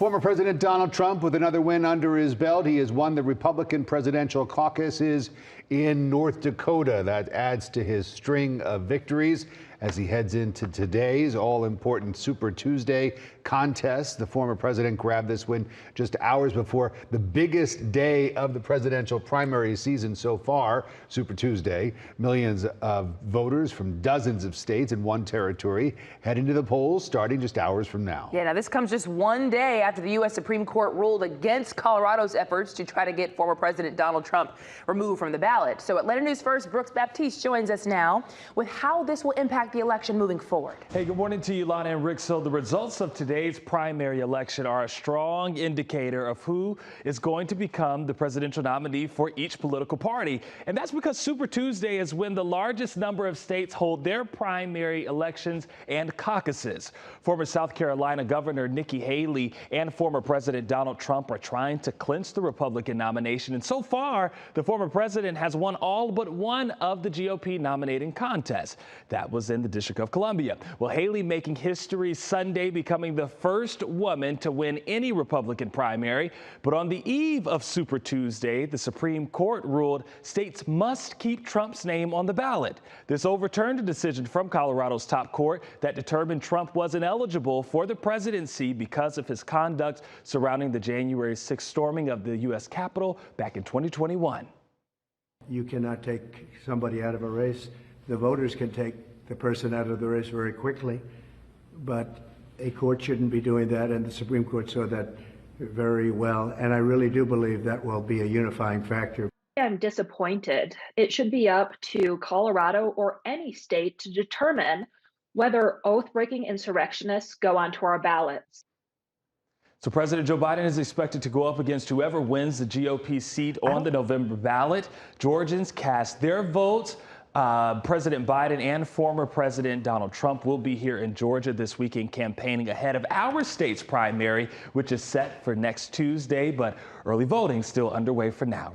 Former President Donald Trump with another win under his belt. He has won the Republican presidential caucuses in North Dakota. That adds to his string of victories as he heads into today's all-important Super Tuesday contest. The former president grabbed this win just hours before the biggest day of the presidential primary season so far, Super Tuesday. Millions of voters from dozens of states and one territory heading to the polls starting just hours from now. Yeah, now this comes just one day after the U.S. Supreme Court ruled against Colorado's efforts to try to get former President Donald Trump removed from the ballot. So Atlanta News First, Brooks Baptiste joins us now with how this will impact the election moving forward. Hey, good morning to you, Lana and Rick. So the results of today's primary election are a strong indicator of who is going to become the presidential nominee for each political party. And that's because Super Tuesday is when the largest number of states hold their primary elections and caucuses. Former South Carolina Governor Nikki Haley and former President Donald Trump are trying to clinch the Republican nomination. And so far, the former president has won all but one of the GOP nominating contests. That was in the District of Columbia. Well, Haley making history Sunday, becoming the first woman to win any Republican primary. But on the eve of Super Tuesday, the Supreme Court ruled states must keep Trump's name on the ballot. This overturned a decision from Colorado's top court that determined Trump wasn't eligible for the presidency because of his conduct surrounding the January 6th storming of the U.S. Capitol back in 2021. You cannot take somebody out of a race. The voters can take the person out of the race very quickly, but a court shouldn't be doing that, and the Supreme Court saw that very well, and I really do believe that will be a unifying factor. I'm disappointed. It should be up to Colorado or any state to determine whether oath-breaking insurrectionists go onto our ballots. So President Joe Biden is expected to go up against whoever wins the GOP seat on the November ballot. Georgians cast their votes. President Biden and former President Donald Trump will be here in Georgia this weekend campaigning ahead of our state's primary, which is set for next Tuesday, but early voting still underway for now.